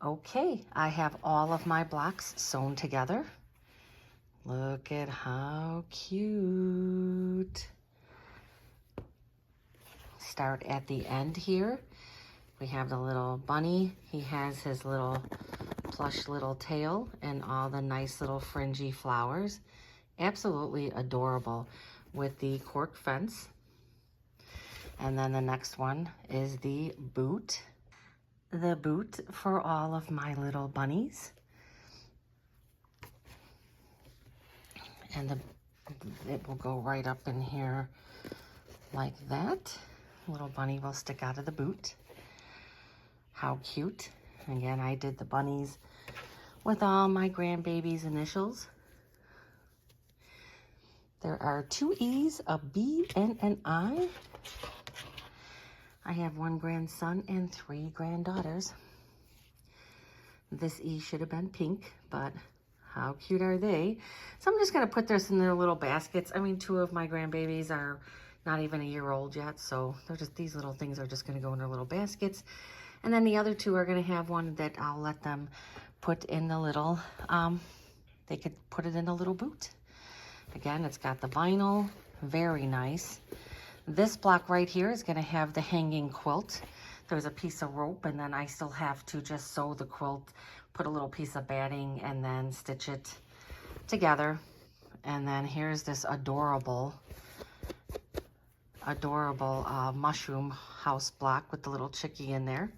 Okay, I have all of my blocks sewn together. Look at how cute. Start at the end here. We have the little bunny. He has his little plush little tail and all the nice little fringy flowers. Absolutely adorable with the cork fence. And then the next one is the boot. The boot for all of my little bunnies. And it will go right up in here like that. Little bunny will stick out of the boot. How cute. Again, I did the bunnies with all my grandbaby's initials. There are 2 E's, a B, and an I. I have 1 grandson and 3 granddaughters. This E should have been pink, but how cute are they? So I'm just gonna put this in their little baskets. I mean, 2 of my grandbabies are not even a year old yet, so they're just, these little things are just gonna go in their little baskets. And then the other 2 are gonna have one that I'll let them put in the little, they could put it in a little boot. Again, it's got the vinyl, very nice. This block right here is gonna have the hanging quilt. There's a piece of rope, and then I still have to just sew the quilt, put a little piece of batting, and then stitch it together. And then here's this adorable mushroom house block with the little chickie in there.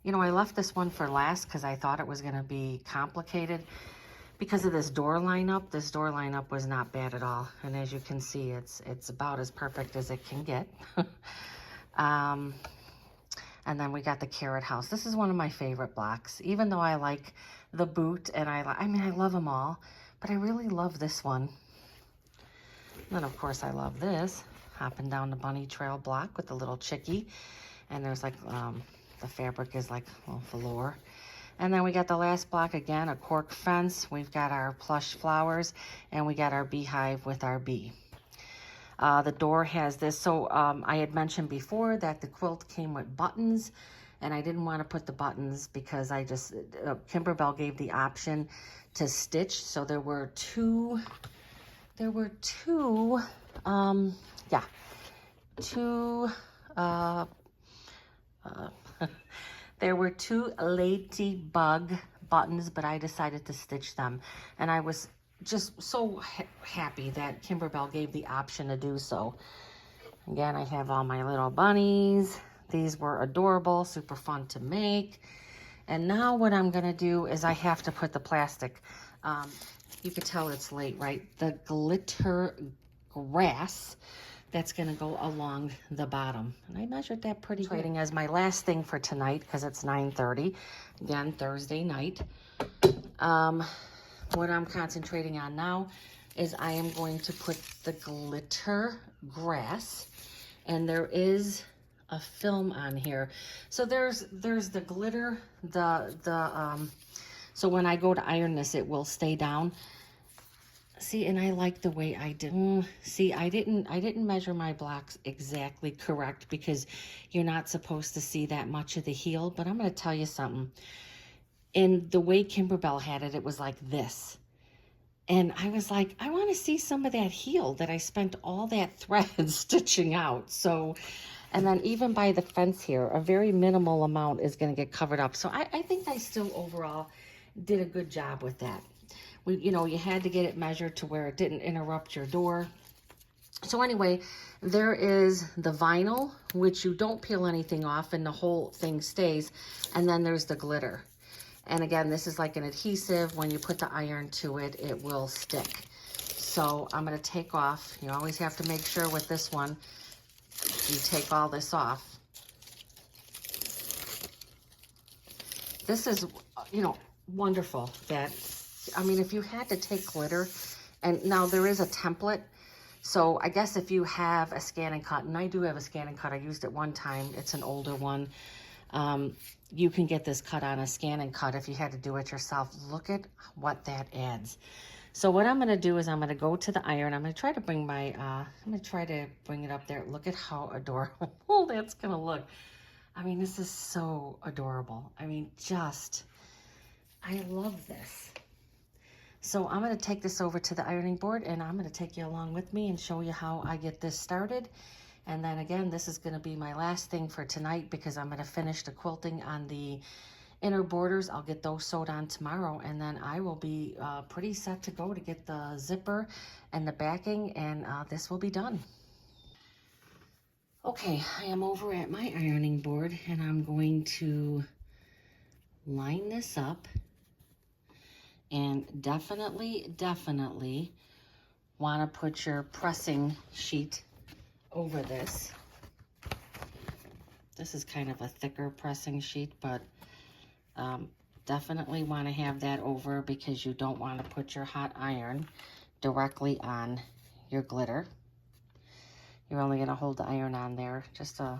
You know, I left this one for last because I thought it was gonna be complicated. Because of this door lineup was not bad at all. And as you can see, it's about as perfect as it can get. And then we got the carrot house. This is one of my favorite blocks, even though I like the boot and I mean, I love them all, but I really love this one. And then of course I love this, hopping down the bunny trail block with the little chickie. And there's like, the fabric is like velour. And then we got the last block again, a cork fence. We've got our plush flowers, and we got our beehive with our bee. The door has this. So I had mentioned before that the quilt came with buttons, and I didn't want to put the buttons because I just, Kimberbell gave the option to stitch. So there were two, there were two ladybug buttons, but I decided to stitch them. And I was just so happy that Kimberbell gave the option to do so. Again, I have all my little bunnies. These were adorable, super fun to make. And now what I'm gonna do is I have to put the plastic, you could tell it's late, right? The glitter grass that's gonna go along the bottom. And I measured that pretty good. Trading as my last thing for tonight because it's 9:30, again, Thursday night. What I'm concentrating on now is I am going to put the glitter grass, and there is a film on here. So there's the glitter, so when I go to iron this, it will stay down. See, and I like the way I did. See, I didn't measure my blocks exactly correct because you're not supposed to see that much of the heel, but I'm going to tell you something. In the way Kimberbell had it, it was like this. And I was like, I want to see some of that heel that I spent all that thread stitching out. So, and then even by the fence here, a very minimal amount is going to get covered up. So I think I still overall did a good job with that. You know, you had to get it measured to where it didn't interrupt your door. So anyway, there is the vinyl, which you don't peel anything off and the whole thing stays. And then there's the glitter. And again, this is like an adhesive. When you put the iron to it, it will stick. So I'm going to take off. You always have to make sure with this one, you take all this off. This is, you know, wonderful that, I mean, if you had to take glitter, and now there is a template. So I guess if you have a scan and cut, and I do have a scan and cut, I used it one time. It's an older one. You can get this cut on a scan and cut if you had to do it yourself. Look at what that adds. So what I'm going to do is I'm going to go to the iron. I'm going to try to bring my, I'm going to try to bring it up there. Look at how adorable that's going to look. I mean, this is so adorable. I mean, I love this. So I'm going to take this over to the ironing board, and I'm going to take you along with me and show you how I get this started. And then again, this is going to be my last thing for tonight because I'm going to finish the quilting on the inner borders. I'll get those sewed on tomorrow, and then I will be pretty set to go to get the zipper and the backing, and this will be done. Okay, I am over at my ironing board, and I'm going to line this up, and definitely want to put your pressing sheet over this. This is kind of a thicker pressing sheet, but definitely want to have that over because you don't want to put your hot iron directly on your glitter. You're only going to hold the iron on there just a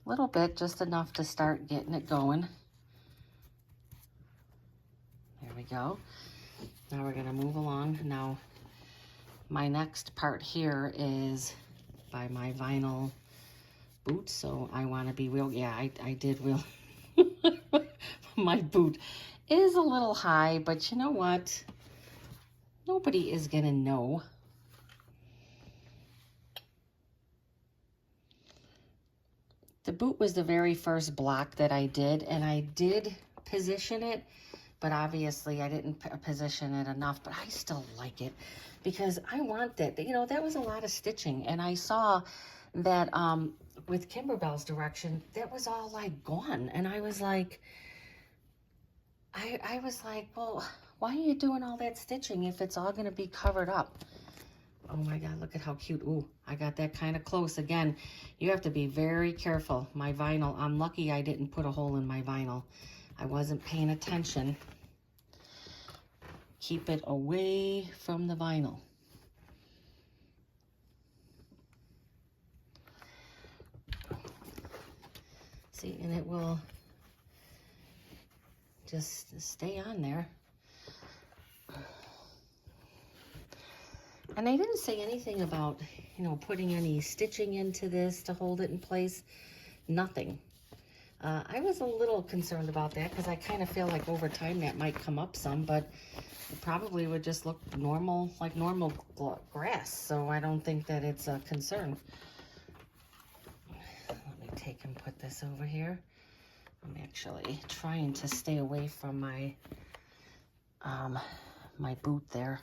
little bit, just enough to start getting it going. There we go. Now we're going to move along. Now my next part here is by my vinyl boot, so I want to be real. Yeah, I did real. My boot is a little high, but you know what? Nobody is going to know. The boot was the very first block that I did, and I did position it, but obviously I didn't position it enough, but I still like it because I want that. You know, that was a lot of stitching, and I saw that with Kimberbell's direction, that was all like gone, and I was like, I was like, well, why are you doing all that stitching if it's all going to be covered up? Oh my God, look at how cute. Ooh, I got that kind of close. Again, you have to be very careful. My vinyl, I'm lucky I didn't put a hole in my vinyl. I wasn't paying attention. Keep it away from the vinyl. See, and it will just stay on there. And I didn't say anything about, you know, putting any stitching into this to hold it in place. Nothing. I was a little concerned about that because I kind of feel like over time that might come up some, but it probably would just look normal, like normal grass. So I don't think that it's a concern. Let me take and put this over here. I'm actually trying to stay away from my my boot there.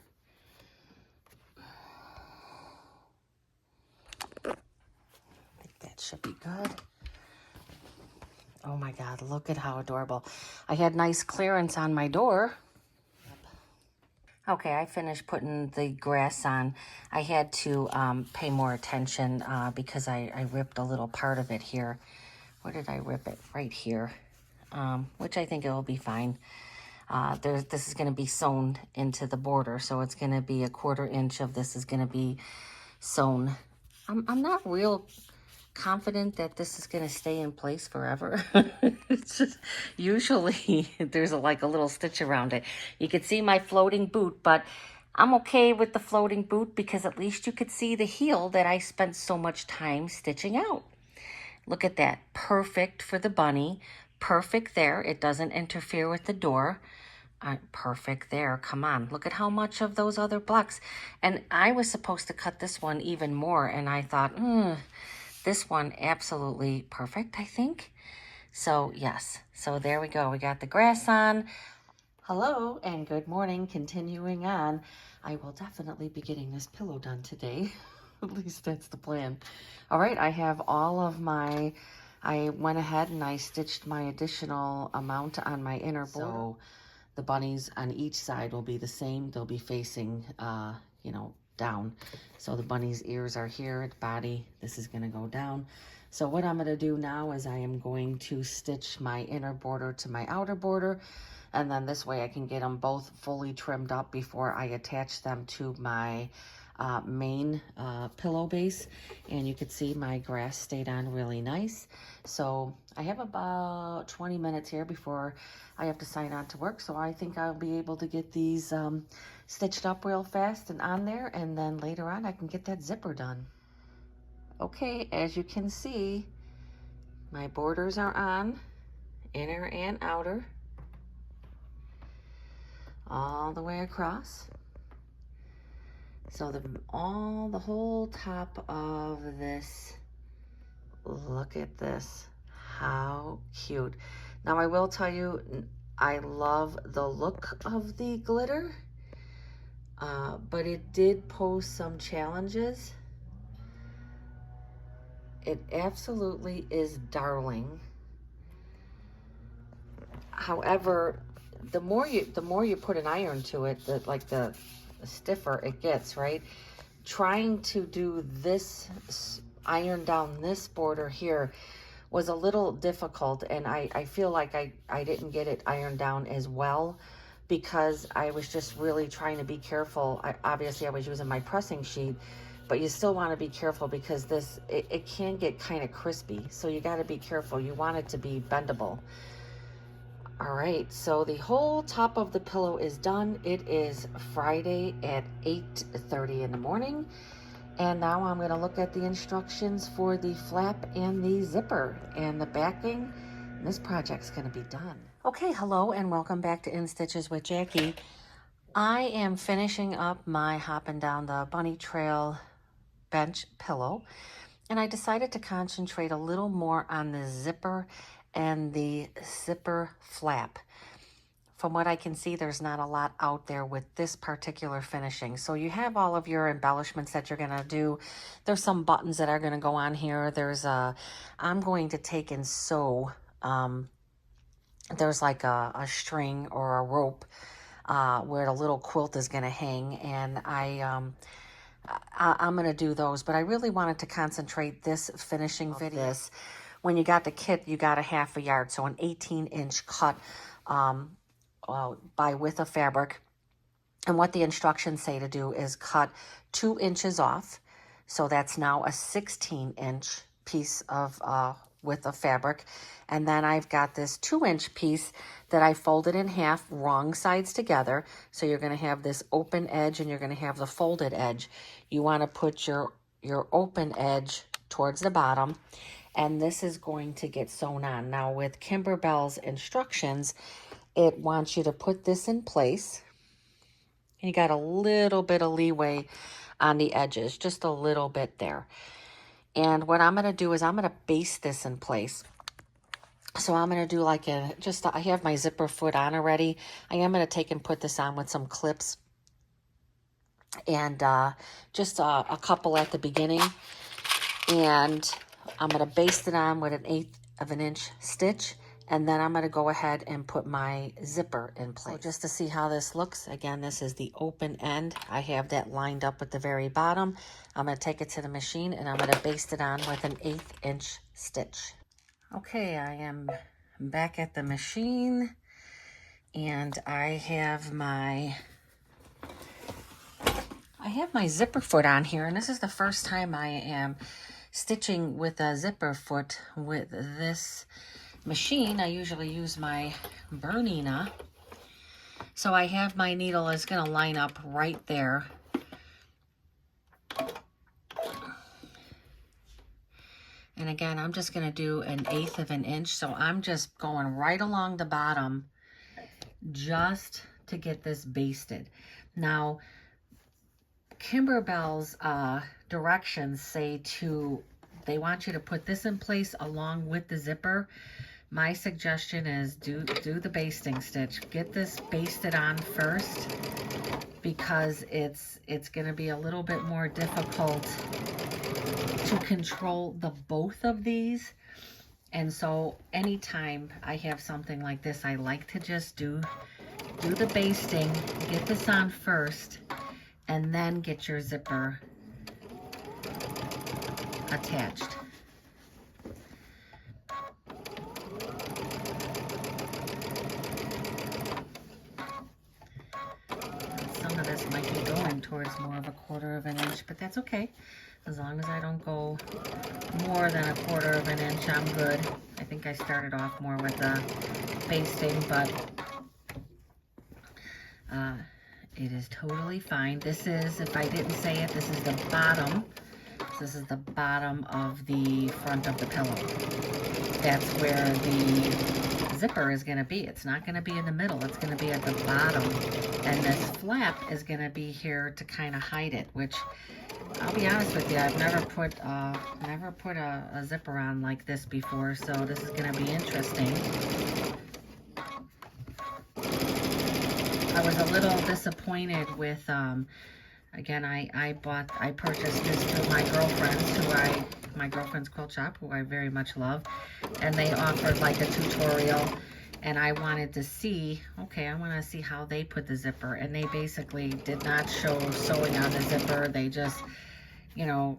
I think that should be good. Oh my God, look at how adorable. I had nice clearance on my door. Okay, I finished putting the grass on. I had to pay more attention because I ripped a little part of it here. Where did I rip it? Right here, which I think it will be fine. This is going to be sewn into the border, so it's going to be a 1/4 inch of this is going to be sewn. I'm not real confident that this is going to stay in place forever. It's just usually there's like a little stitch around it. You could see my floating boot, but I'm okay with the floating boot because at least you could see the heel that I spent so much time stitching out. Look at that. Perfect for the bunny. Perfect there. It doesn't interfere with the door. Perfect there. Come on. Look at how much of those other blocks. And I was supposed to cut this one even more, and I thought, this one absolutely perfect, I think. So yes, so there we go. We got the grass on. Hello and good morning. Continuing on, I will definitely be getting this pillow done today. At least that's the plan. All right, I have all of my, I went ahead and I stitched my additional amount on my inner border. So the bunnies on each side will be the same. They'll be facing, you know, down. So the bunny's ears are here at body. This is going to go down. So what I'm going to do now is I am going to stitch my inner border to my outer border, and then this way I can get them both fully trimmed up before I attach them to my main pillow base. And you can see my grass stayed on really nice. So I have about 20 minutes here before I have to sign on to work. So I think I'll be able to get these stitched up real fast and on there, and then later on I can get that zipper done. Okay, as you can see, My borders are on, inner and outer, all the way across. So the whole top of this, look at this, how cute. Now I will tell you, I love the look of the glitter, but it did pose some challenges. It absolutely is darling. However, the more you put an iron to it, the stiffer it gets, right? Trying to do this, iron down this border here, was a little difficult, and I feel like I didn't get it ironed down as well, because I was just really trying to be careful. Obviously I was using my pressing sheet, but you still want to be careful because this, it can get kind of crispy, so you got to be careful. You want it to be bendable. All right, so the whole top of the pillow is done. It is Friday at 8:30 in the morning. And now I'm going to look at the instructions for the flap and the zipper and the backing. This project's going to be done. Okay, hello and welcome back to In Stitches with Jackie. I am finishing up my Hoppin' Down the Bunny Trail bench pillow, and I decided to concentrate a little more on the zipper and the zipper flap. From what I can see, there's not a lot out there with this particular finishing. So you have all of your embellishments that you're gonna do. There's some buttons that are gonna go on here. I'm going to take and sew, there's like a string or a rope where the little quilt is gonna hang, and I'm gonna do those, but I really wanted to concentrate this finishing video. When you got the kit, you got a 1/2 yard, so an 18-inch cut by width of fabric. And what the instructions say to do is cut 2 inches off. So that's now a 16-inch piece of width of fabric. And then I've got this 2-inch piece that I folded in half, wrong sides together. So you're going to have this open edge and you're going to have the folded edge. You want to put your open edge towards the bottom, and this is going to get sewn on. Now with Kimberbell's instructions, it wants you to put this in place. You got a little bit of leeway on the edges, just a little bit there. And what I'm going to do is I'm going to baste this in place. So I'm going to do like I have my zipper foot on already. I am going to take and put this on with some clips. And just a couple at the beginning. And I'm going to baste it on with an 1/8 of an inch stitch. And then I'm going to go ahead and put my zipper in place. So just to see how this looks, again, this is the open end. I have that lined up at the very bottom. I'm going to take it to the machine and I'm going to baste it on with an 1/8 inch stitch. Okay, I am back at the machine, and I have my zipper foot on here, and this is the first time I am stitching with a zipper foot with this machine. I usually use my Bernina. So I have my needle is going to line up right there. And again, I'm just going to do an 1/8 of an inch. So I'm just going right along the bottom just to get this basted. Now, Kimberbell's directions say they want you to put this in place along with the zipper. My suggestion is do the basting stitch. Get this basted on first, because it's going to be a little bit more difficult to control the both of these. And so anytime I have something like this, I like to just do the basting, get this on first, and then get your zipper attached. Some of this might be going towards more of a 1/4 of an inch, but that's okay. As long as I don't go more than a 1/4 of an inch, I'm good. I think I started off more with the basting, but it is totally fine. This is, if I didn't say it, this is the bottom. This is the bottom of the front of the pillow. that's where the zipper is going to be. It's not going to be in the middle. It's going to be at the bottom. And this flap is going to be here to kind of hide it, which I'll be honest with you, I've never put a zipper on like this before, so this is going to be interesting. I was a little disappointed with, again, I purchased this through my girlfriend's quilt shop, who I very much love, and they offered like a tutorial, and I wanted to see, okay, I want to see how they put the zipper, and they basically did not show sewing on the zipper. They just, you know,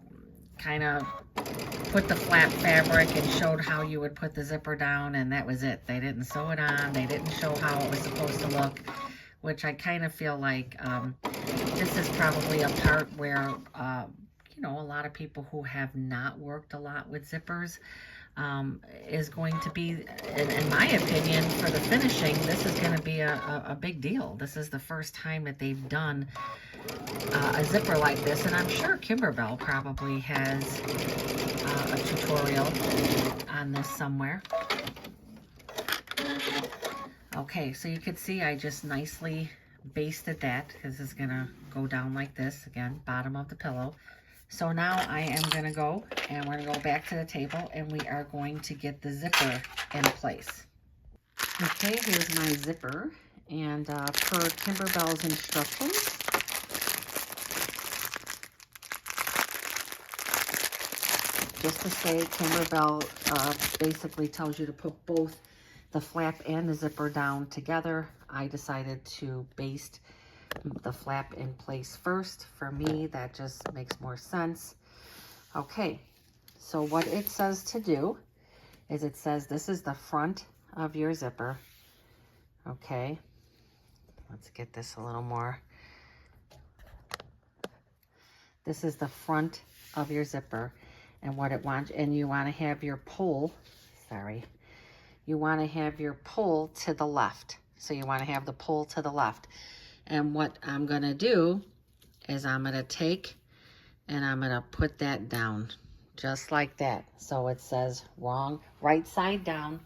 kind of put the flat fabric and showed how you would put the zipper down, and that was it. They didn't sew it on. They didn't show how it was supposed to look, which I kind of feel like this is probably a part where, you know, a lot of people who have not worked a lot with zippers is going to be, in my opinion, for the finishing, this is going to be a big deal. This is the first time that they've done a zipper like this, and I'm sure Kimberbell probably has a tutorial on this somewhere. Okay, so you can see I just nicely basted that, because it's gonna go down like this, again, bottom of the pillow. So now I am gonna go, and we're gonna go back to the table, and we are going to get the zipper in place. Okay, here's my zipper, and per Kimberbell's instructions, just to say, Kimberbell basically tells you to put both the flap and the zipper down together. I decided to baste the flap in place first. For me, that just makes more sense. Okay, so what it says to do is it says this is the front of your zipper. Okay, let's get this a little more. This is the front of your zipper, and what it wants, and you want to have your pull, you want to have your pull to the left. So you want to have the pull to the left. And what I'm going to do is I'm going to take and I'm going to put that down just like that. So it says right side down,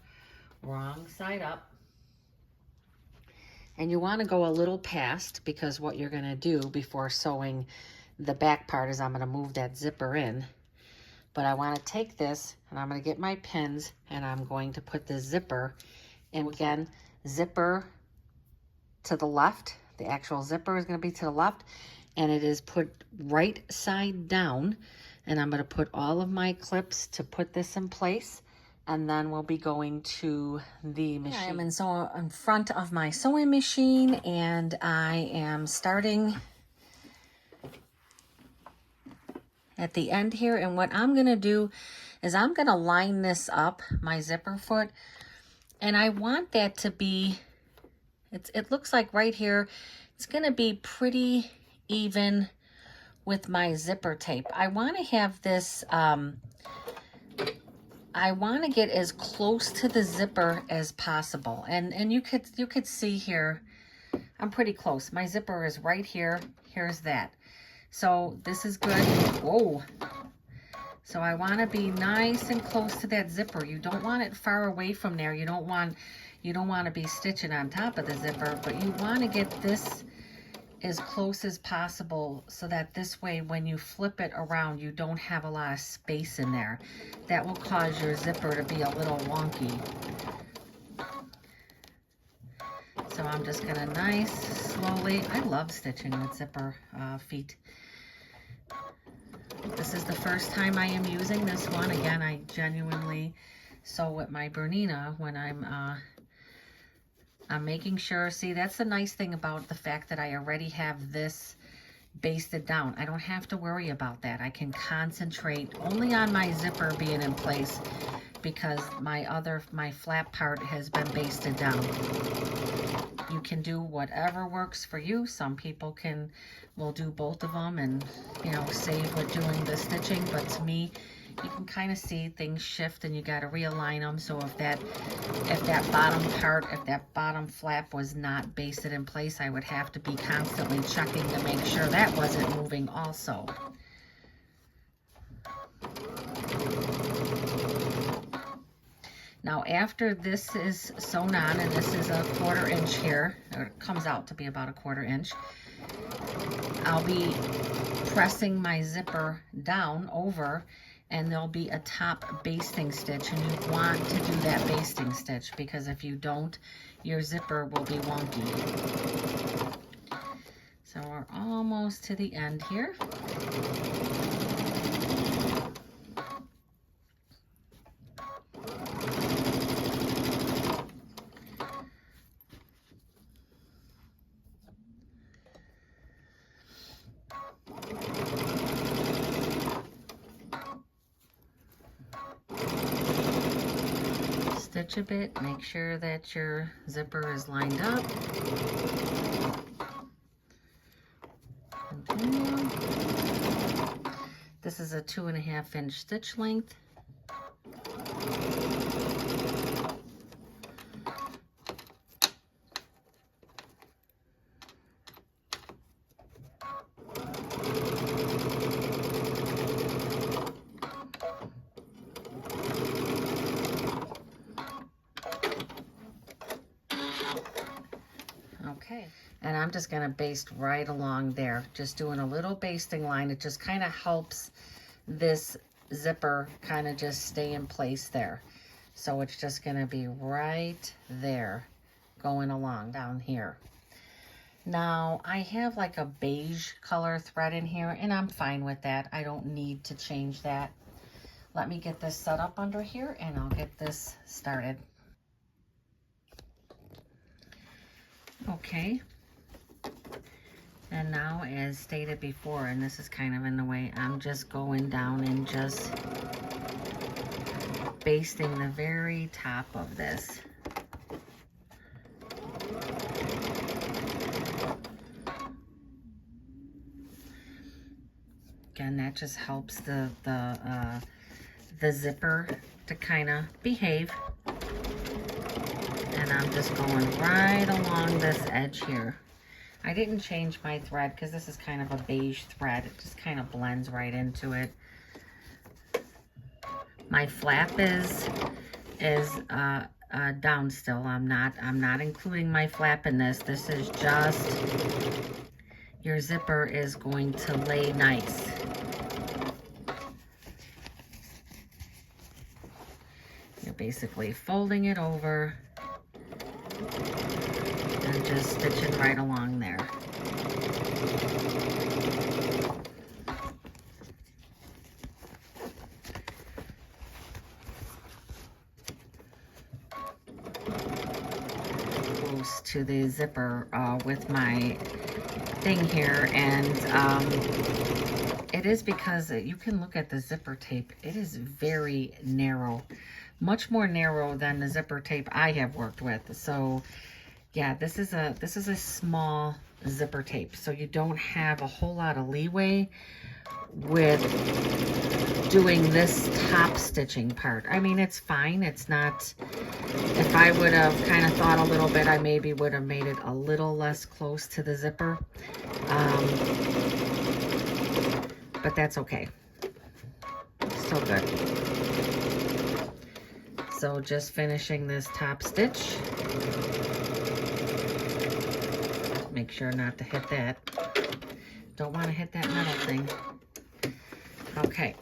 wrong side up. And you want to go a little past, because what you're going to do before sewing the back part is I'm going to move that zipper in. But I want to take this, and I'm going to get my pins, and I'm going to put the zipper, and again, zipper to the left. The actual zipper is going to be to the left, and it is put right side down, and I'm going to put all of my clips to put this in place, and then we'll be going to the machine. I am in front of my sewing machine, and I am starting at the end here, and what I'm going to do is I'm going to line this up, my zipper foot, and I want that to be, it looks like right here, it's going to be pretty even with my zipper tape. I want to have this, I want to get as close to the zipper as possible, and you could see here, I'm pretty close. My zipper is right here. Here's that. So this is good. Whoa. So I want to be nice and close to that zipper. You don't want it far away from there. You don't want to be stitching on top of the zipper, but you want to get this as close as possible so that this way when you flip it around, you don't have a lot of space in there. That will cause your zipper to be a little wonky. So I'm just gonna slowly, I love stitching with zipper feet. This is the first time I am using this one. Again, I genuinely sew with my Bernina when I'm making sure. See, that's the nice thing about the fact that I already have this basted down. I don't have to worry about that. I can concentrate only on my zipper being in place because my flap part has been basted down. You can do whatever works for you. Some people will do both of them and, you know, save with doing the stitching. But to me, you can kind of see things shift and you got to realign them. So if that bottom flap was not basted in place, I would have to be constantly checking to make sure that wasn't moving also. Now after this is sewn on, and this is a 1/4 inch here, or it comes out to be about a 1/4 inch, I'll be pressing my zipper down over, and there'll be a top basting stitch, and you want to do that basting stitch because if you don't, your zipper will be wonky. So we're almost to the end here. Stitch a bit, make sure that your zipper is lined up. Continue. This is a 2.5 inch stitch length. Okay, and I'm just going to baste right along there, just doing a little basting line. It just kind of helps this zipper kind of just stay in place there. So it's just going to be right there going along down here. Now I have like a beige color thread in here, and I'm fine with that. I don't need to change that. Let me get this set up under here and I'll get this started. Okay, and now as stated before, and this is kind of in the way, I'm just going down and just basting the very top of this. Again, that just helps the zipper to kind of behave. And I'm just going right along this edge here. I didn't change my thread because this is kind of a beige thread. It just kind of blends right into it. My flap is down still. I'm not including my flap in this. This is just, your zipper is going to lay nice. You're basically folding it over and just stitching right along there. Close to the zipper with my thing here, and it is because you can look at the zipper tape. It is very narrow, much more narrow than the zipper tape I have worked with. So yeah, this is a small zipper tape, so you don't have a whole lot of leeway with doing this top stitching part. I mean, it's fine. It's not, if I would have kind of thought a little bit, I maybe would have made it a little less close to the zipper. But that's okay. So good. So just finishing this top stitch. Make sure not to hit that. Don't want to hit that metal thing. Okay.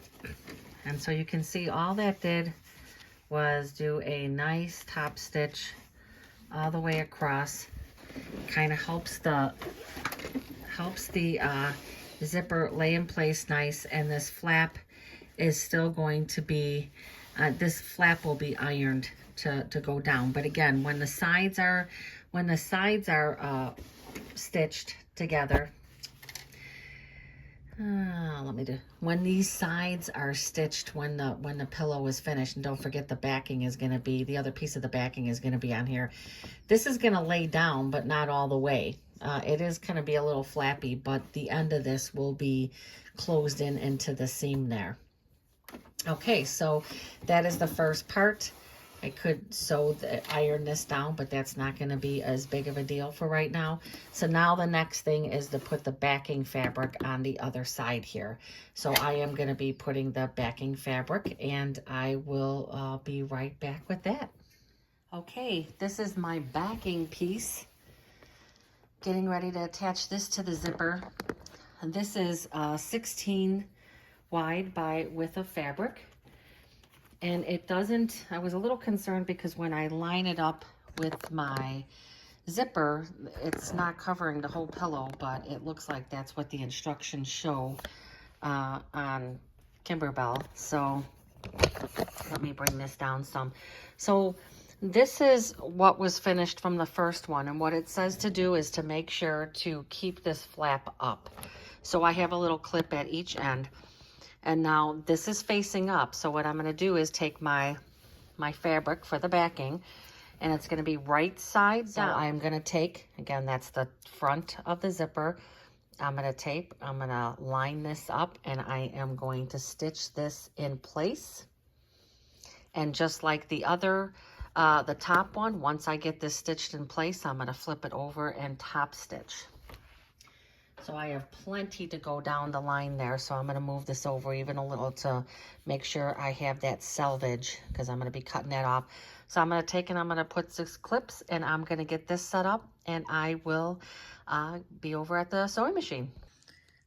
And so you can see all that did was do a nice top stitch all the way across. Kind of helps the zipper lay in place nice, and this flap is still going to be, this flap will be ironed to go down. But again, when the sides are stitched together, when these sides are stitched, when the pillow is finished, and don't forget the backing is going to be, the other piece of the backing is going to be on here. This is going to lay down, but not all the way. It is going to be a little flappy, but the end of this will be closed in into the seam there. Okay, so that is the first part. I could iron this down, but that's not going to be as big of a deal for right now. So now the next thing is to put the backing fabric on the other side here. So I am going to be putting the backing fabric, and I will be right back with that. Okay, this is my backing piece. Getting ready to attach this to the zipper. And this is 16 wide by width of fabric. And it doesn't, I was a little concerned because when I line it up with my zipper, it's not covering the whole pillow, but it looks like that's what the instructions show on Kimberbell. So let me bring this down some. So this is what was finished from the first one. And what it says to do is to make sure to keep this flap up. So I have a little clip at each end. And now this is facing up. So what I'm going to do is take my fabric for the backing, and it's going to be right side down. So I'm going to take, again, that's the front of the zipper. I'm going to line this up, and I am going to stitch this in place. And just like the other, the top one, once I get this stitched in place, I'm going to flip it over and top stitch. So I have plenty to go down the line there. So I'm going to move this over even a little to make sure I have that selvage, because I'm going to be cutting that off. So I'm going to take and I'm going to put 6 clips, and I'm going to get this set up, and I will be over at the sewing machine.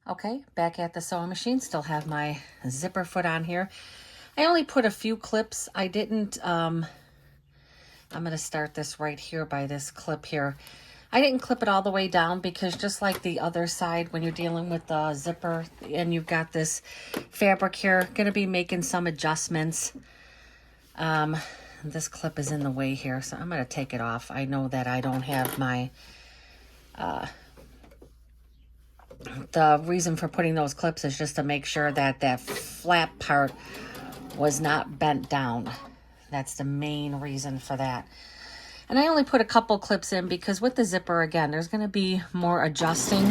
Okay, back at the sewing machine. Still have my zipper foot on here. I only put a few clips. I didn't, I'm going to start this right here by this clip here. I didn't clip it all the way down because just like the other side, when you're dealing with the zipper and you've got this fabric here, going to be making some adjustments. This clip is in the way here, so I'm going to take it off. I know that I don't have my, the reason for putting those clips is just to make sure that that flap part was not bent down. That's the main reason for that. And I only put a couple clips in because with the zipper, again, there's going to be more adjusting.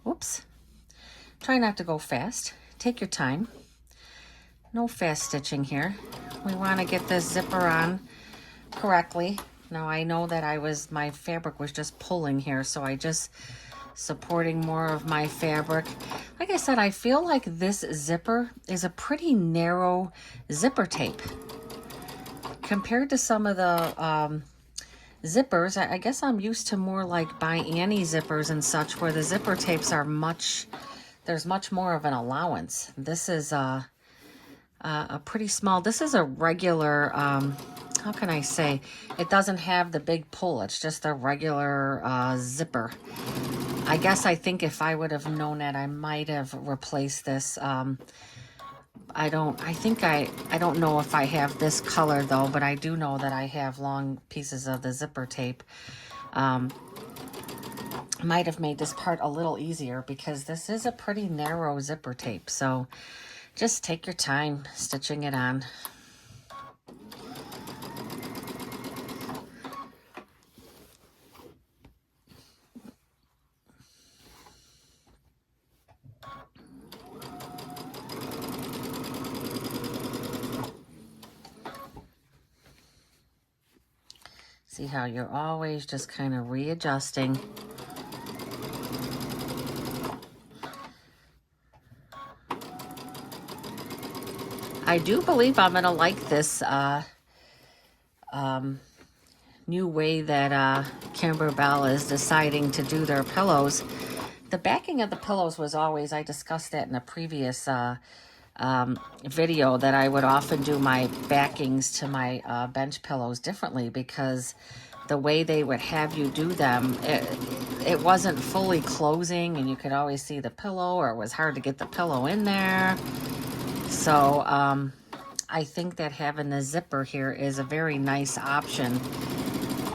Whoops. Try not to go fast. Take your time. No fast stitching here. We want to get this zipper on correctly. Now I know that my fabric was just pulling here, so I just supporting more of my fabric. Like I said, I feel like this zipper is a pretty narrow zipper tape. Compared to some of the zippers, I guess I'm used to more like by Annie zippers and such, where the zipper tapes are there's much more of an allowance. This is a pretty small, this is a regular, how can I say, it doesn't have the big pull, it's just a regular zipper. I guess I think if I would have known that, I might have replaced this. I don't know if I have this color though, but I do know that I have long pieces of the zipper tape. Might have made this part a little easier because this is a pretty narrow zipper tape. So just take your time stitching it on. See how you're always just kind of readjusting. I do believe I'm going to like this new way that Kimberbell is deciding to do their pillows. The backing of the pillows was always, I discussed that in a previous video, that I would often do my backings to my bench pillows differently because the way they would have you do them, it wasn't fully closing and you could always see the pillow, or it was hard to get the pillow in there. So I think that having the zipper here is a very nice option.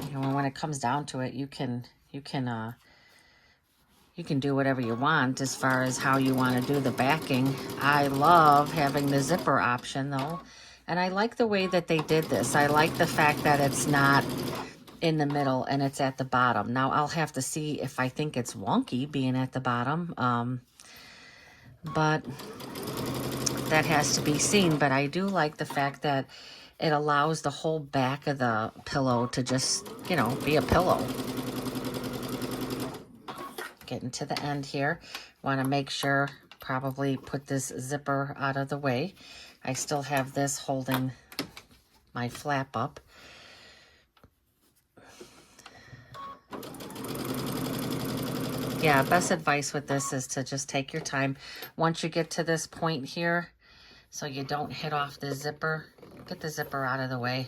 You know, when it comes down to it, you can do whatever you want as far as how you want to do the backing. I love having the zipper option though. And I like the way that they did this. I like the fact that it's not in the middle and it's at the bottom. Now I'll have to see if I think it's wonky being at the bottom. But that has to be seen. But I do like the fact that it allows the whole back of the pillow to just, you know, be a pillow. Getting to the end here. Want to make sure, probably put this zipper out of the way. I still have this holding my flap up. Yeah, best advice with this is to just take your time. Once you get to this point here, so you don't hit off the zipper, get the zipper out of the way.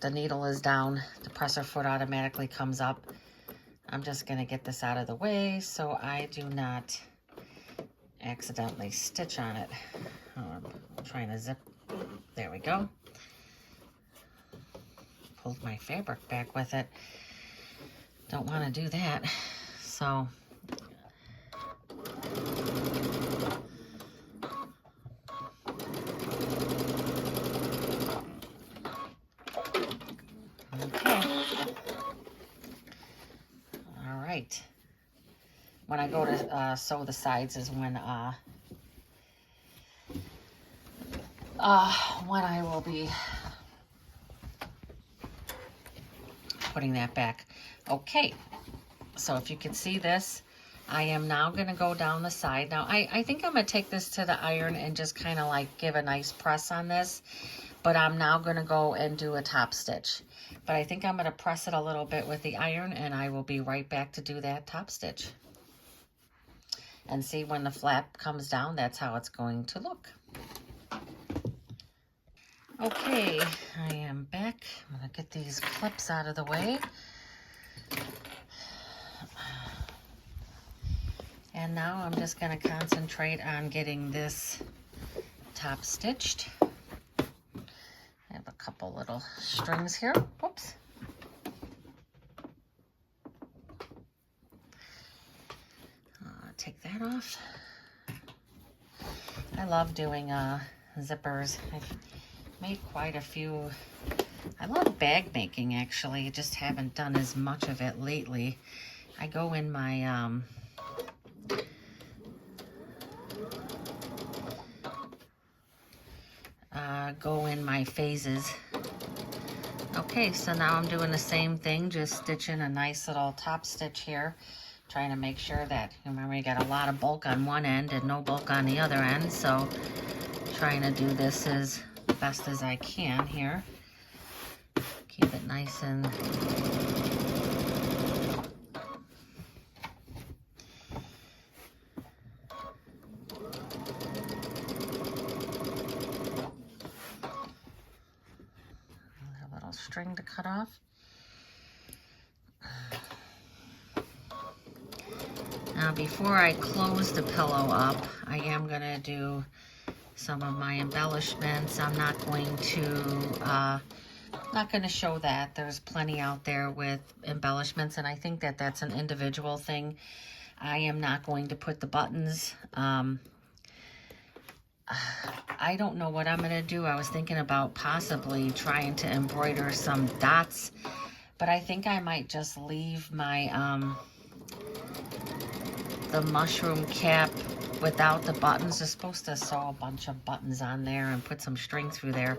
The needle is down, the presser foot automatically comes up. I'm just going to get this out of the way so I do not accidentally stitch on it. I'm trying to zip. There we go. Pulled my fabric back with it. Don't want to do that. So okay. All right. When I go to sew the sides is when I will be putting that back. Okay, so if you can see this, I am now going to go down the side. Now, I think I'm going to take this to the iron and just kind of like give a nice press on this, but I'm now going to go and do a top stitch. But I think I'm going to press it a little bit with the iron, and I will be right back to do that top stitch. And see, when the flap comes down, that's how it's going to look. Okay, I am back. I'm going to get these clips out of the way. And now I'm just going to concentrate on getting this top stitched. I have a couple little strings here. Whoops. Take that off. I love doing zippers. I've made quite a few. I love bag making, actually. Just haven't done as much of it lately. I go in my phases. Okay, so now I'm doing the same thing, just stitching a nice little top stitch here, trying to make sure that, remember, you got a lot of bulk on one end and no bulk on the other end, so trying to do this as best as I can here. Keep it nice and string to cut off. Now, before I close the pillow up, I am going to do some of my embellishments. I'm not going to show that. There's plenty out there with embellishments, and I think that that's an individual thing. I am not going to put the buttons. I don't know what I'm going to do. I was thinking about possibly trying to embroider some dots, but I think I might just leave my the mushroom cap without the buttons. They're supposed to sew a bunch of buttons on there and put some string through there.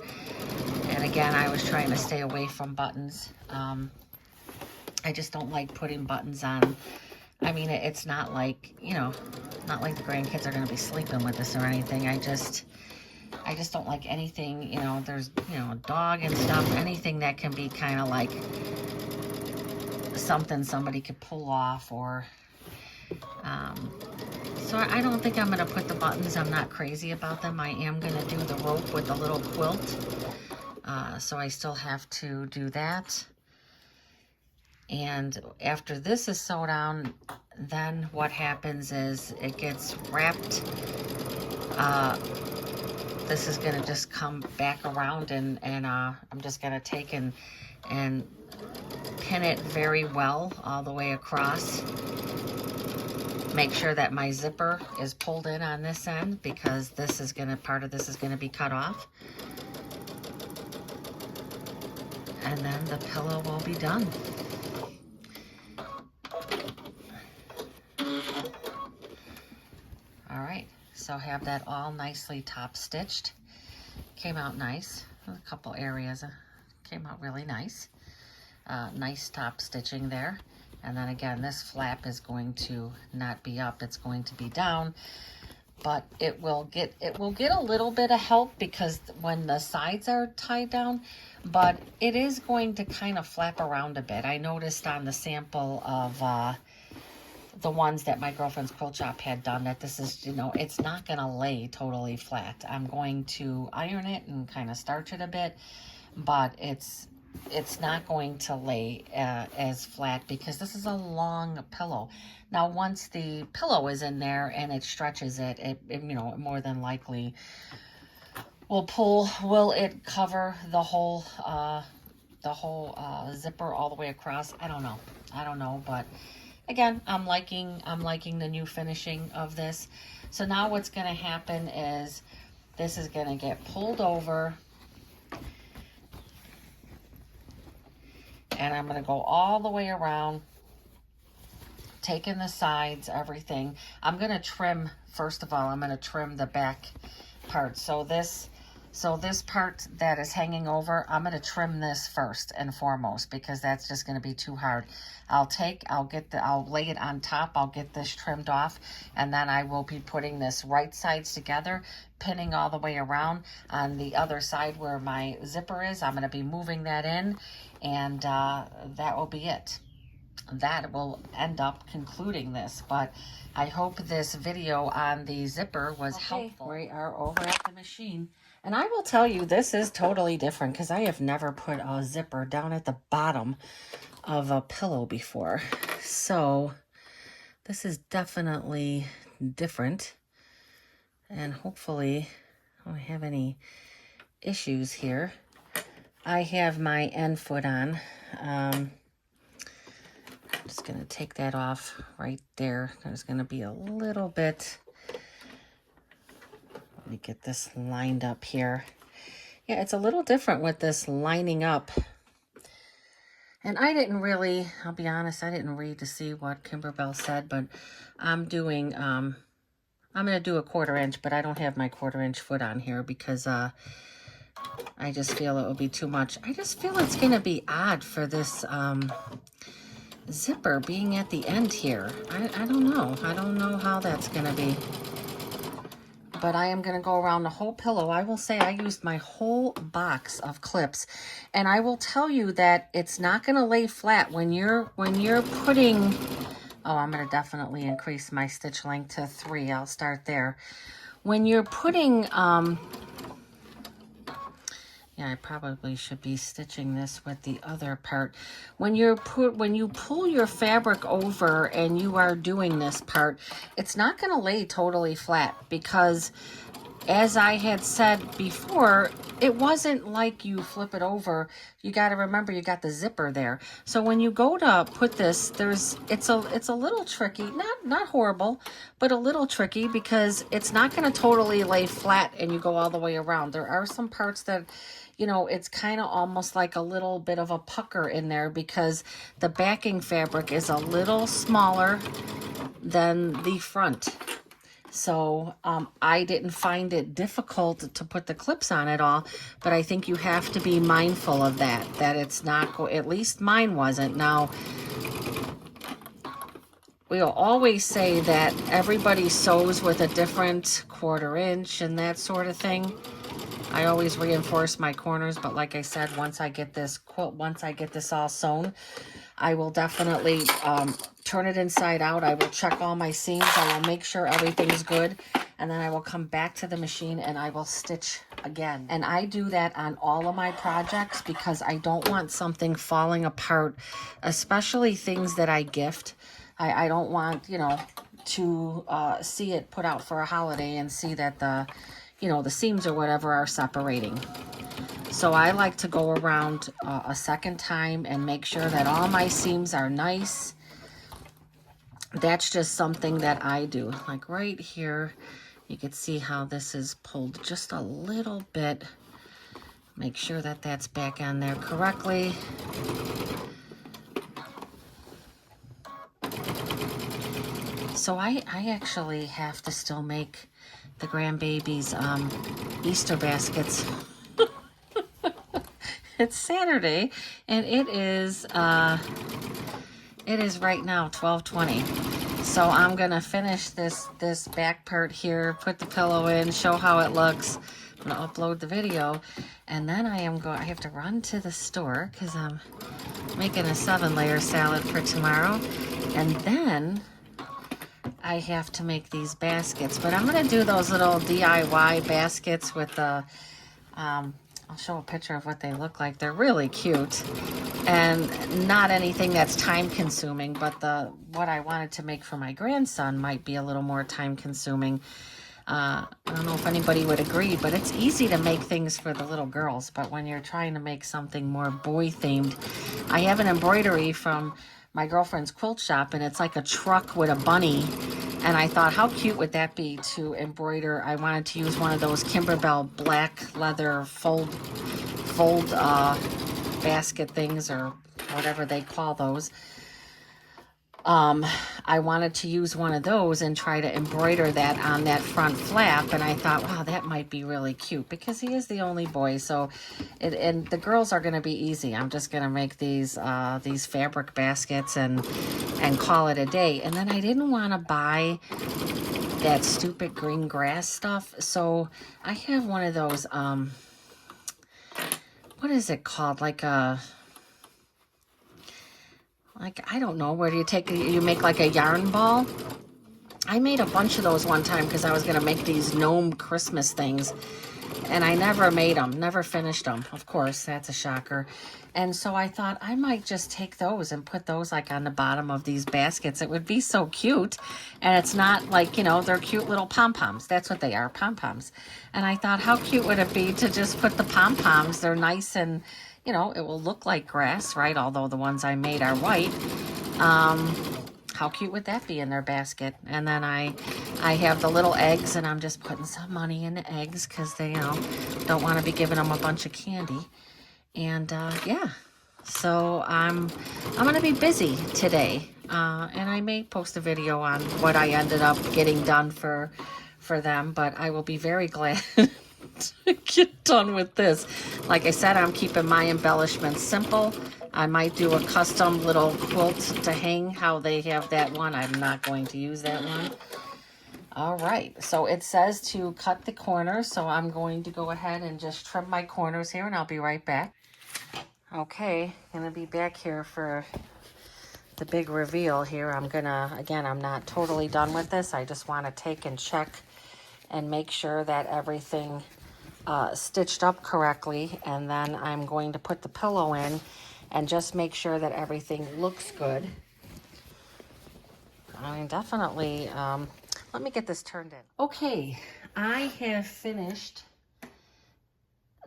And again, I was trying to stay away from buttons. I just don't like putting buttons on. I mean, it's not like, you know, not like the grandkids are going to be sleeping with this or anything. I just don't like anything, you know, there's, you know, a dog and stuff, anything that can be kind of like something somebody could pull off, or, so I don't think I'm going to put the buttons. I'm not crazy about them. I am going to do the rope with the little quilt. So I still have to do that. And after this is sewed on, then what happens is it gets wrapped. This is going to just come back around, and I'm just going to take and pin it very well all the way across. Make sure that my zipper is pulled in on this end, because this is going to, part of this is going to be cut off. And then the pillow will be done. All right, so have that all nicely top stitched. Came out nice. A couple areas came out really nice. Nice top stitching there. And then again, this flap is going to not be up, it's going to be down, but it will get a little bit of help because when the sides are tied down, but it is going to kind of flap around a bit. I noticed on the sample of the ones that my girlfriend's quilt shop had done that this is, you know, it's not going to lay totally flat. I'm going to iron it and kind of starch it a bit, but it's not going to lay as flat because this is a long pillow. Now, once the pillow is in there and it stretches it, you know, more than likely will it cover the whole zipper all the way across? I don't know, but again, I'm liking the new finishing of this. So now what's going to happen is this is going to get pulled over, and I'm going to go all the way around, taking the sides, everything. I'm going to trim, first of all, I'm going to trim the back part. So this part that is hanging over, I'm going to trim this first and foremost because that's just going to be too hard. I'll lay it on top, I'll get this trimmed off, and then I will be putting this right sides together, pinning all the way around. On the other side where my zipper is, I'm going to be moving that in, and that will be it. That will end up concluding this, but I hope this video on the zipper was helpful. We are over at the machine, and I will tell you this is totally different because I have never put a zipper down at the bottom of a pillow before, so this is definitely different, and hopefully I don't have any issues here. I have my end foot on. Just going to take that off right there. There's going to be a little bit. Let me get this lined up here. Yeah, it's a little different with this lining up. And I didn't really, I'll be honest, I didn't read to see what Kimberbell said, but I'm doing, I'm going to do a 1/4 inch, but I don't have my 1/4 inch foot on here because I just feel it will be too much. I just feel it's going to be odd for this, zipper being at the end here. I don't know. I don't know how that's going to be. But I am going to go around the whole pillow. I will say I used my whole box of clips. And I will tell you that it's not going to lay flat when you're putting... Oh, I'm going to definitely increase my stitch length to 3. I'll start there. When you're putting... Yeah, I probably should be stitching this with the other part. When you pull your fabric over and you are doing this part, it's not going to lay totally flat because, as I had said before, it wasn't like you flip it over. You got to remember you got the zipper there. So when you go to put this, it's a little tricky, not horrible, but a little tricky because it's not going to totally lay flat and you go all the way around. There are some parts that, you know, it's kind of almost like a little bit of a pucker in there because the backing fabric is a little smaller than the front. So I didn't find it difficult to put the clips on at all, but I think you have to be mindful of that it's not, at least mine wasn't. Now, we'll always say that everybody sews with a different 1/4 inch and that sort of thing. I always reinforce my corners, but like I said, once I get this quilt, once I get this all sewn, I will definitely turn it inside out. I will check all my seams. I will make sure everything's good. And then I will come back to the machine and I will stitch again. And I do that on all of my projects because I don't want something falling apart, especially things that I gift. I don't want, you know, to see it put out for a holiday and see that the, you know, the seams or whatever are separating. So I like to go around a second time and make sure that all my seams are nice. That's just something that I do. Like right here, you can see how this is pulled just a little bit. Make sure that that's back on there correctly. So I actually have to still make the grandbabies Easter baskets. It's Saturday, and it is right now 12:20. So I'm gonna finish this back part here, put the pillow in, show how it looks. I'm gonna upload the video, and then I have to run to the store because I'm making a 7-layer salad for tomorrow, and then I have to make these baskets. But I'm gonna do those little DIY baskets with the I'll show a picture of what they look like. They're really cute and not anything that's time consuming, but what I wanted to make for my grandson might be a little more time consuming. I don't know if anybody would agree, but it's easy to make things for the little girls. But when you're trying to make something more boy themed, I have an embroidery from my girlfriend's quilt shop, and it's like a truck with a bunny. And I thought, how cute would that be to embroider? I wanted to use one of those Kimberbell black leather fold basket things, or whatever they call those. I wanted to use one of those and try to embroider that on that front flap, and I thought, wow, that might be really cute because he is the only boy. So, and the girls are going to be easy. I'm just going to make these fabric baskets and call it a day. And then I didn't want to buy that stupid green grass stuff, so I have one of those. What is it called? Like I don't know, where you make like a yarn ball. I made a bunch of those one time because I was going to make these gnome Christmas things, and I never made them, never finished them. Of course, that's a shocker. And so I thought I might just take those and put those like on the bottom of these baskets. It would be so cute, and it's not like, you know, they're cute little pom-poms. That's what they are, pom-poms. And I thought, how cute would it be to just put the pom-poms? They're nice, and you know, it will look like grass, right? Although the ones I made are white. How cute would that be in their basket? And then I have the little eggs, and I'm just putting some money in the eggs because they, you know, don't want to be giving them a bunch of candy. And yeah, so I'm gonna be busy today, and I may post a video on what I ended up getting done for them. But I will be very glad to get done with this. Like I said, I'm keeping my embellishments simple. I might do a custom little quilt to hang, how they have that one. I'm not going to use that one. All right, so it says to cut the corners, so I'm going to go ahead and just trim my corners here, and I'll be right back. Okay, gonna be back here for the big reveal here. Again, I'm not totally done with this. I just want to take and check and make sure that everything stitched up correctly, and then I'm going to put the pillow in and just make sure that everything looks good. I mean, definitely, let me get this turned in. Okay, I have finished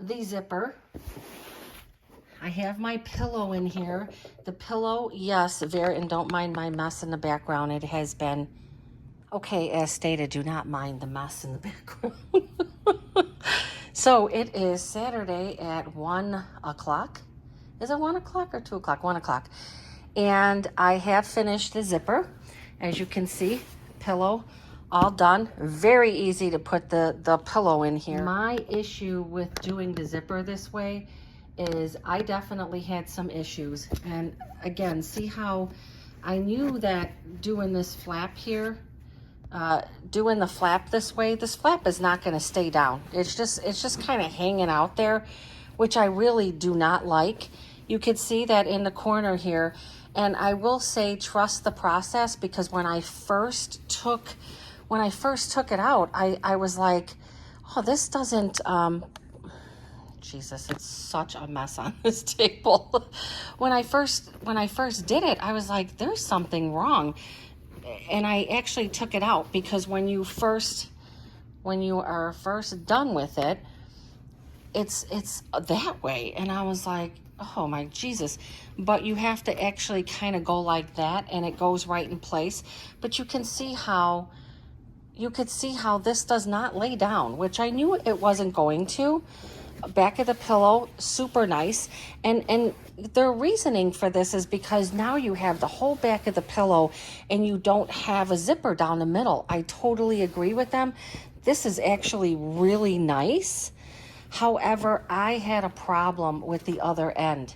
the zipper. I have my pillow in here. The pillow, yes, and don't mind my mess in the background. It has been, okay, as stated, do not mind the mess in the background. So it is Saturday at 1 o'clock. Is it 1 o'clock or 2 o'clock? 1 o'clock. And I have finished the zipper. As you can see, pillow all done. Very easy to put the pillow in here. My issue with doing the zipper this way is I definitely had some issues. And again, see how I knew that doing this flap here, doing the flap this way, this flap is not going to stay down. It's just kind of hanging out there, which I really do not like. You could see that in the corner here. And I will say, trust the process, because when I first took it out, I was like, oh, this doesn't, Jesus, it's such a mess on this table. When I first did it, I was like, there's something wrong. And I actually took it out, because when you are first done with it, it's that way. And I was like, oh my Jesus. But you have to actually kind of go like that, and it goes right in place. But you could see how this does not lay down, which I knew it wasn't going to. Back of the pillow, super nice. And their reasoning for this is because now you have the whole back of the pillow and you don't have a zipper down the middle. I totally agree with them. This is actually really nice. However, I had a problem with the other end,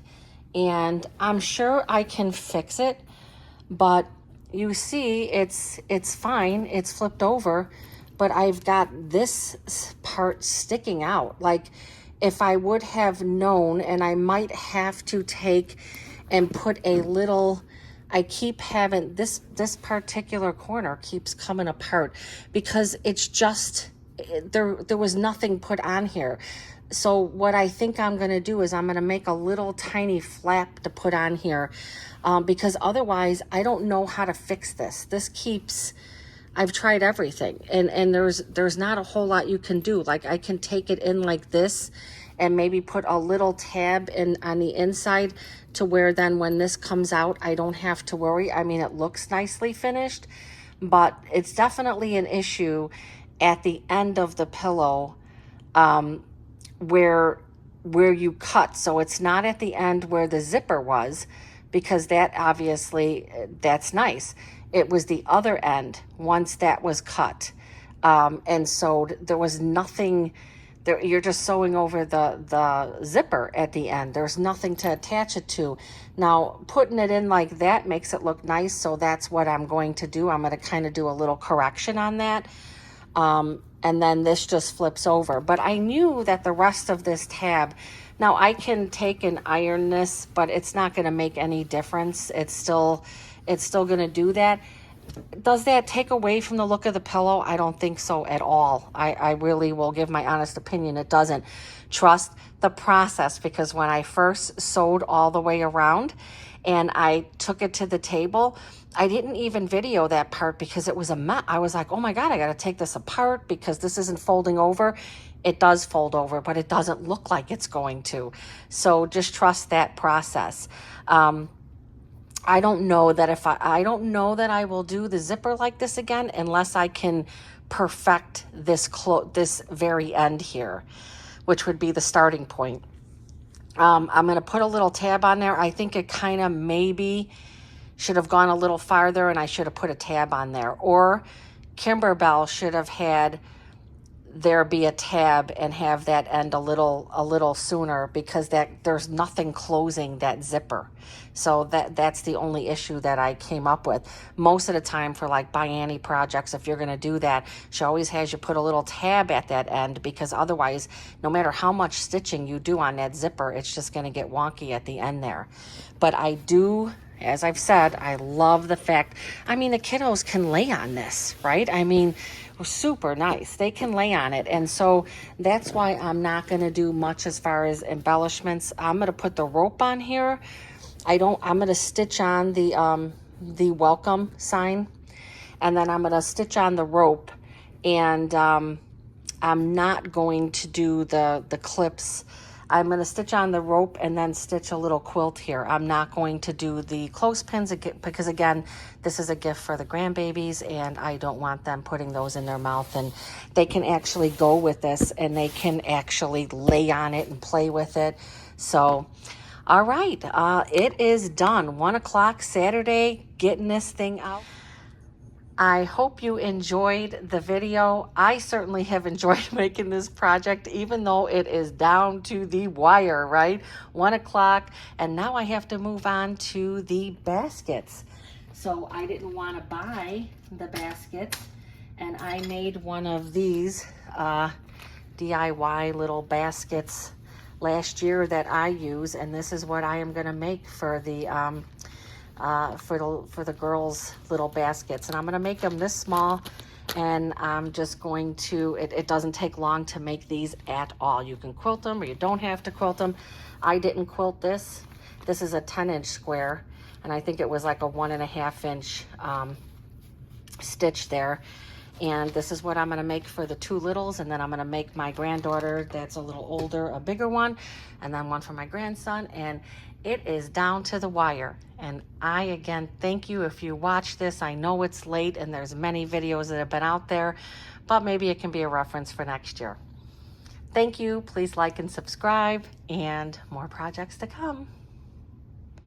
and I'm sure I can fix it, but you see it's fine. It's flipped over, but I've got this part sticking out. Like, if I would have known, and I might have to take and put a little, I keep having this particular corner keeps coming apart because it's just, there was nothing put on here. So what I think I'm going to do is I'm going to make a little tiny flap to put on here, because otherwise I don't know how to fix this. This keeps, I've tried everything, and there's not a whole lot you can do. Like, I can take it in like this and maybe put a little tab in on the inside to where then when this comes out, I don't have to worry. I mean, it looks nicely finished, but it's definitely an issue at the end of the pillow, where you cut. So it's not at the end where the zipper was, because that obviously, that's nice. It was the other end once that was cut. And so there was nothing there. You're just sewing over the zipper at the end. There's nothing to attach it to. Now, putting it in like that makes it look nice. So that's what I'm going to do. I'm going to kind of do a little correction on that. And then this just flips over. But I knew that the rest of this tab, now I can take and iron this, but it's not going to make any difference. It's still going to do that. Does that take away from the look of the pillow? I don't think so at all. I really will give my honest opinion. It doesn't. Trust the process, because when I first sewed all the way around and I took it to the table, I didn't even video that part because it was a mess. I was like, oh my God, I got to take this apart because this isn't folding over. It does fold over, but it doesn't look like it's going to. So just trust that process. I don't know that I don't know that I will do the zipper like this again unless I can perfect this very end here, which would be the starting point. I'm going to put a little tab on there. I think it kind of maybe should have gone a little farther, and I should have put a tab on there. Or Kimberbell should have had there be a tab and have that end a little sooner, because there's nothing closing that zipper. So that's the only issue that I came up with. Most of the time for like By Annie projects, if you're going to do that, she always has you put a little tab at that end, because otherwise, no matter how much stitching you do on that zipper, it's just going to get wonky at the end there. But I do, as I've said, I love the fact, I mean, the kiddos can lay on this, right? I mean, super nice. They can lay on it. And so that's why I'm not going to do much as far as embellishments. I'm going to put the rope on here. I'm going to stitch on the welcome sign, and then I'm going to stitch on the rope, and I'm not going to do the clips. I'm going to stitch on the rope and then stitch a little quilt here. I'm not going to do the clothespins because, again, this is a gift for the grandbabies, and I don't want them putting those in their mouth. And they can actually go with this, and they can actually lay on it and play with it. So, all right, it is done. 1 o'clock Saturday, getting this thing out. I hope you enjoyed the video. I certainly have enjoyed making this project, even though it is down to the wire, right? 1 o'clock, and now I have to move on to the baskets. So I didn't want to buy the baskets, and I made one of these DIY little baskets last year that I use, and this is what I am going to make for the for the girls' little baskets. And I'm going to make them this small, and I'm just going to, it doesn't take long to make these at all. You can quilt them, or you don't have to quilt them. I didn't quilt this. This is a 10-inch square, and I think it was like a 1.5-inch stitch there. And this is what I'm going to make for the two littles, and then I'm going to make my granddaughter that's a little older a bigger one, and then one for my grandson. And it is down to the wire. And I, again, thank you if you watch this. I know it's late and there's many videos that have been out there, but maybe it can be a reference for next year. Thank you. Please like and subscribe, and more projects to come.